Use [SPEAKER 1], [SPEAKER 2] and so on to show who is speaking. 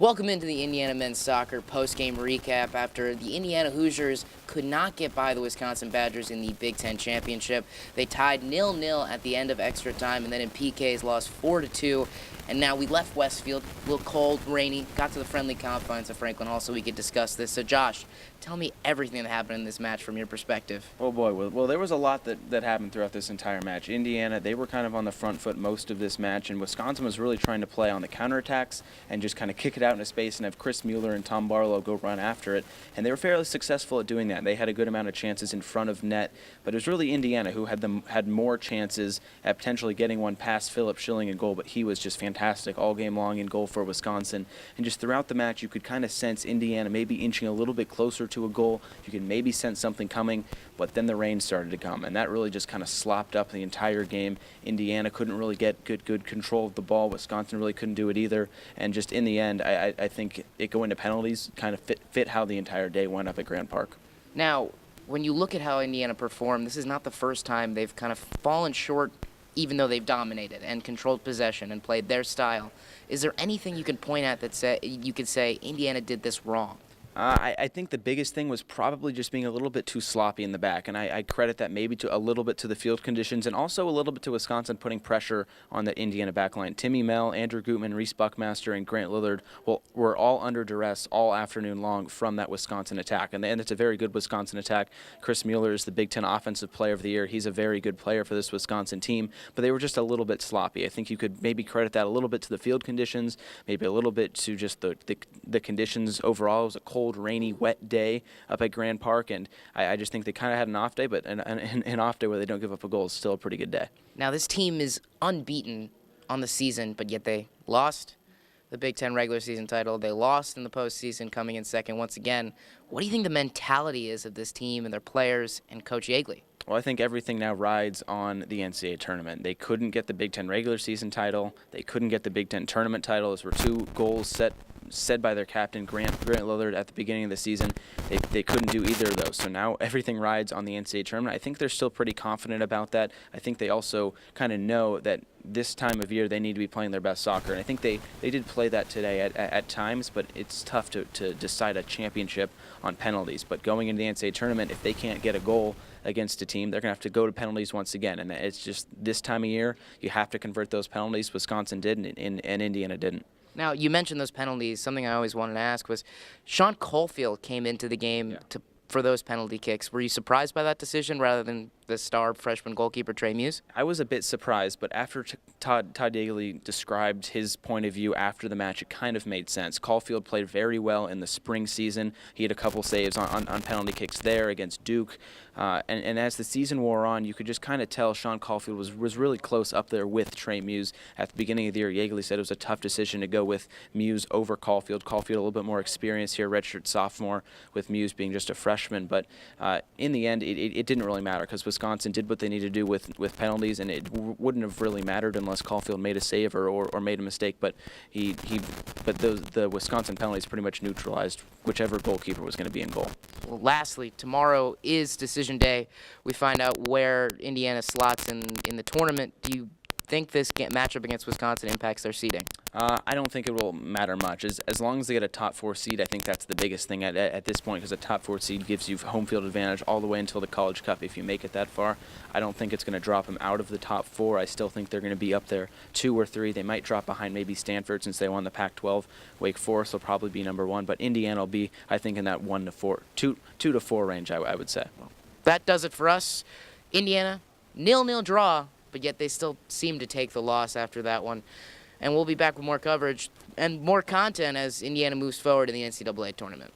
[SPEAKER 1] Welcome into the Indiana men's soccer post-game recap after the Indiana Hoosiers could not get by the Wisconsin Badgers in the Big Ten Championship. They tied 0-0 at the end of extra time and then in PKs lost 4-2. And now we left Westfield, a little cold, rainy, got to the friendly confines of Franklin Hall so we could discuss this. So Josh, tell me everything that happened in this match from your perspective.
[SPEAKER 2] Oh boy, well there was a lot that happened throughout this entire match. Indiana, they were kind of on the front foot most of this match, and Wisconsin was really trying to play on the counterattacks and just kind of kick it out into space and have Chris Mueller and Tom Barlow go run after it. And they were fairly successful at doing that. They had a good amount of chances in front of net, but it was really Indiana who had more chances at potentially getting one past Philip Schilling in goal, but he was just fantastic all game long in goal for Wisconsin. And just throughout the match, you could kind of sense Indiana maybe inching a little bit closer to a goal. You could maybe sense something coming, but then the rain started to come, and that really just kind of slopped up the entire game. Indiana couldn't really get good control of the ball. Wisconsin really couldn't do it either. And just in the end, I think it going to penalties kind of fit how the entire day went up at Grand Park.
[SPEAKER 1] Now, when you look at how Indiana performed, this is not the first time they've kind of fallen short, even though they've dominated and controlled possession and played their style. Is there anything you can point at that you could say Indiana did this wrong?
[SPEAKER 2] I think the biggest thing was probably just being a little bit too sloppy in the back, and I credit that maybe to a little bit to the field conditions and also a little bit to Wisconsin putting pressure on the Indiana backline. Timmy Mell, Andrew Gutman, Reese Buckmaster, and Grant Lillard were all under duress all afternoon long from that Wisconsin attack, and it's a very good Wisconsin attack. Chris Mueller is the Big Ten Offensive Player of the Year. He's a very good player for this Wisconsin team, but they were just a little bit sloppy. I think you could maybe credit that a little bit to the field conditions, maybe a little bit to just the conditions overall. It was a cold, rainy, wet day up at Grand Park, and I just think they kind of had an off day, but an off day where they don't give up a goal is still a pretty good day.
[SPEAKER 1] Now, this team is unbeaten on the season, but yet they lost the Big Ten regular season title. They lost in the postseason, coming in second once again. What do you think the mentality is of this team and their players and Coach Yeagley?
[SPEAKER 2] Well, I think everything now rides on the NCAA tournament. They couldn't get the Big Ten regular season title. They couldn't get the Big Ten tournament title. Those were two goals said by their captain, Grant Lillard, at the beginning of the season. They couldn't do either of those. So now everything rides on the NCAA tournament. I think they're still pretty confident about that. I think they also kind of know that this time of year they need to be playing their best soccer. And I think they did play that today at times, but it's tough to decide a championship on penalties. But going into the NCAA tournament, if they can't get a goal against a team, they're going to have to go to penalties once again. And it's just this time of year, you have to convert those penalties. Wisconsin did, and Indiana didn't.
[SPEAKER 1] Now, you mentioned those penalties. Something I always wanted to ask was, Sean Caulfield came into the game for those penalty kicks. Were you surprised by that decision rather than the star freshman goalkeeper Trey Muse?
[SPEAKER 2] I was a bit surprised, but after Todd Yeagley described his point of view after the match, it kind of made sense. Caulfield played very well in the spring season. He had a couple saves on penalty kicks there against Duke. And as the season wore on, you could just kind of tell Sean Caulfield was really close up there with Trey Muse. At the beginning of the year, Yeagley said it was a tough decision to go with Muse over Caulfield. Caulfield a little bit more experience here, redshirt sophomore, with Muse being just a freshman. But in the end, it didn't really matter because Wisconsin did what they needed to do with penalties, and it wouldn't have really mattered unless Caulfield made a save or made a mistake. But the Wisconsin penalties pretty much neutralized whichever goalkeeper was going to be in goal.
[SPEAKER 1] Well, lastly, tomorrow is decision day. We find out where Indiana slots in the tournament. Do you think this matchup against Wisconsin impacts their seeding?
[SPEAKER 2] I don't think it will matter much. As long as they get a top 4 seed, I think that's the biggest thing at this point, because a top 4 seed gives you home field advantage all the way until the College Cup if you make it that far. I don't think it's going to drop them out of the top 4. I still think they're going to be up there 2 or 3. They might drop behind maybe Stanford since they won the Pac-12. Wake Forest will probably be number 1, but Indiana will be, I think, in that 1 to 4, 2 to 4 range, I would say.
[SPEAKER 1] Well, that does it for us. Indiana, 0-0 draw, but yet they still seem to take the loss after that one. And we'll be back with more coverage and more content as Indiana moves forward in the NCAA tournament.